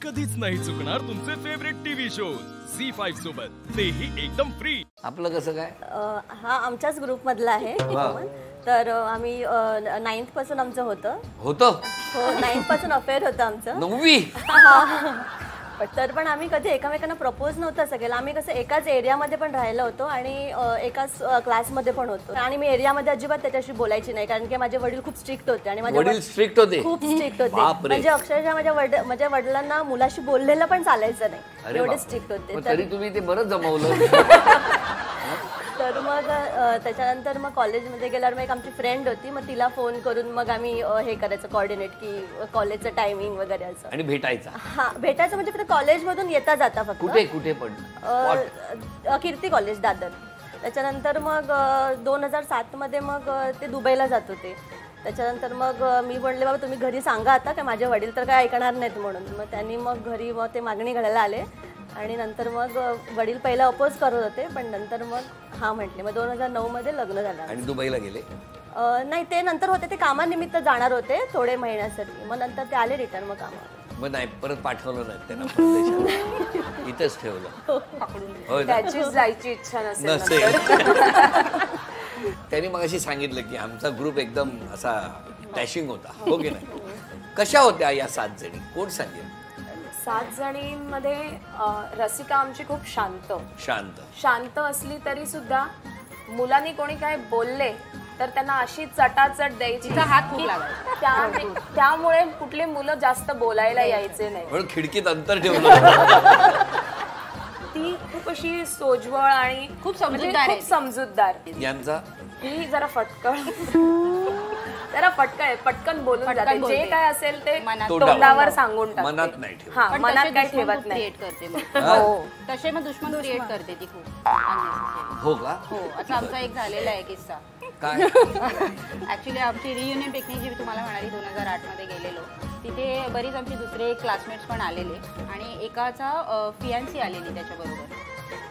कधीच नाही चुकणार तुमचे फेवरेट टीव्ही शोज झी5 सोबत, तेही एकदम फ्री। आपलं कसं काय? हा आमच्याच ग्रुप मधला आहे। तर आम्ही 9th पासून आमचं होतं हो 9th पासून अफेअर होतं आमचं 9वी। तर पण आम्ही कधी एकमेकांना प्रपोज नव्हतं सगळं। आम्ही कसं एकाच एरियामध्ये पण राहिलो होतो आणि एकाच क्लासमध्ये पण होतो आणि मी एरियामध्ये अजिबात त्याच्याशी बोलायची नाही, कारण की माझे वडील खूप स्ट्रिक्ट होते आणि माझे वडील स्ट्रिक्ट होते, खूप स्ट्रिक्ट होते। म्हणजे अक्षरशः माझ्या वडिलांना मुलाशी बोललेलं पण चालायचं नाही, एवढे स्ट्रिक्ट होते। तरी तुम्ही ते बरं जमवलं। तर मग त्याच्यानंतर मग कॉलेजमध्ये गेल्यावर मग एक आमची फ्रेंड होती, मग तिला फोन करून मग आम्ही हे करायचं कोऑर्डिनेट की कॉलेजचं टायमिंग वगैरे असं। आणि भेटायचं? हा भेटायचं म्हणजे फक्त कॉलेजमधून येता जाता फक्त। कुठे कुठे पण? कीर्ती कॉलेज दादर। त्याच्यानंतर मग 2007 मध्ये मग ते दुबईला जात होते। त्याच्यानंतर मग मी म्हणले बाबा तुम्ही घरी सांगा आता, काय माझे वडील तर काय ऐकणार नाहीत म्हणून। मग त्यांनी मग घरी मग ते मागणी घालायला आले आणि नंतर मग वडील पहिला अपोज करत होते, पण नंतर मग हा म्हटले। मग 2009 मध्ये लग्न झालं। आणि दुबईला गेले? नाही, ते नंतर होते, ते कामानिमित्त जाणार होते थोडे महिन्यासाठी। मग नंतर ते आले रिटर्न मग कामावर। मग नाही परत पाठवलं नाही त्यांना परदेशात, इथंच ठेवलं? त्याची जायची इच्छा नसेल। त्यांनी मग अशी सांगितलं की आमचा ग्रुप एकदम असा डॅशिंग होता, हो की नाही? कशा होत्या या 7 जणी? कोण सांगेल? 7 जणींमध्ये रसिका आमची खूप शांत असली तरी सुद्धा मुलांनी कोणी काय बोलले तर त्यांना अशी चटाचट द्यायची, हात खूप लागायचा। त्यामुळे कुठले मुलं जास्त बोलायला यायचे नाही, म्हणून खिडकीत अंतर ठेवलं। ती खूप अशी सोज्वळ आणि खूप समजूतदार। यांचा ही जरा पटकन बोलून जाते, जे काय असेल ते तोंडावर सांगून टाकते, मनात नाही ठेवत। हा, मनात काही ठेवत नाही। तसे मग दुश्मन क्रिएट करते ती खूप। हो का? हो, असा आमचा एक झालेला आहे किस्सा। काय? ऍक्च्युली आमची रियुनियन पिकनिक जी तुम्हाला म्हणाली 2008 मध्ये गेलेलो, तिथे बरीच आमचे दुसरे क्लासमेट्स पण आलेले आणि एकाचा फियांसी आलेली त्याच्याबरोबर।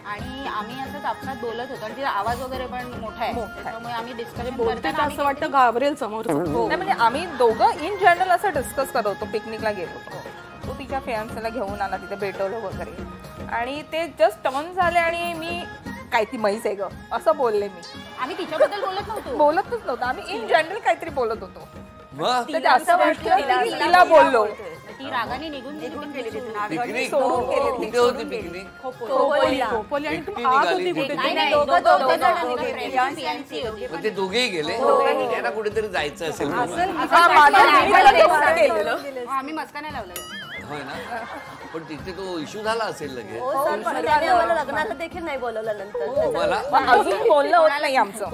आणि आम्ही असंच आपणात बोलत होतो आणि तिचा आवाज वगैरे पण मोठा आहे, त्यामुळे आम्ही डिस्कशन करताना असं वाटतं घाबरेल समोर। म्हणजे आम्ही दोघं इन जनरल असं डिस्कस करत होतो, पिकनिकला गेलो होतो, तो तिच्या फियांसीला घेऊन आला, तिथे भेटवलं वगैरे आणि ते जस्ट टर्न झाले आणि मी काय ती म्हैस आहे ग असं बोलले मी। आम्ही तिच्याबद्दल बोलतच नव्हतं, आम्ही इन जनरल काहीतरी बोलत होतो। असं तिला बोललो, ती रागाने निघून गेली पिकनिक सोडून गेली। कुठे होती पिकनिक? खोपोली आणि तू आत होती कुठे? ते दोघेही गेले, त्यांना कुठेतरी जायचं असेल। आम्ही मस्का नाही लावलं, होय ना? पण तिथे तो इश्यू झाला असेल लगेच। लग्नाला देखील नाही बोलवलं नंतर। मला अजून बोलणं होत नाही आमचं,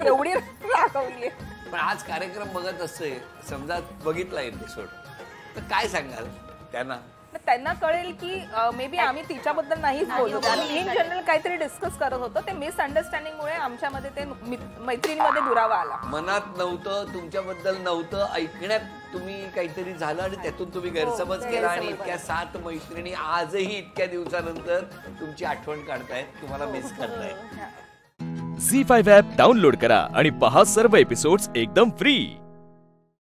एवढी रागवली। पण आज कार्यक्रम बघत असते, समजा बघितला एपिसोड, तर काय सांगाल त्यांना? त्यांना कळेल की मे बी आम्ही तिच्याबद्दल नाहीच बोलत, आम्ही इन जनरल काहीतरी डिस्कस करत होतो। ते मिसअंडरस्टँडिंगमुळे आमच्यामध्ये ते मैत्रिणीमध्ये दुरावा आला। मनात नव्हतं, तुमच्याबद्दल नव्हतं, ऐकण्यात तुम्ही काहीतरी झालं आणि त्यातून तुम्ही गैरसमज केला आणि इतक्या 7 मैत्रिणी आजही इतक्या दिवसानंतर तुमची आठवण काढतायत, तुम्हाला मिस करतायत। झी5 ॲप डाउनलोड करा आणि पहा सर्व एपिसोड्स एकदम फ्री।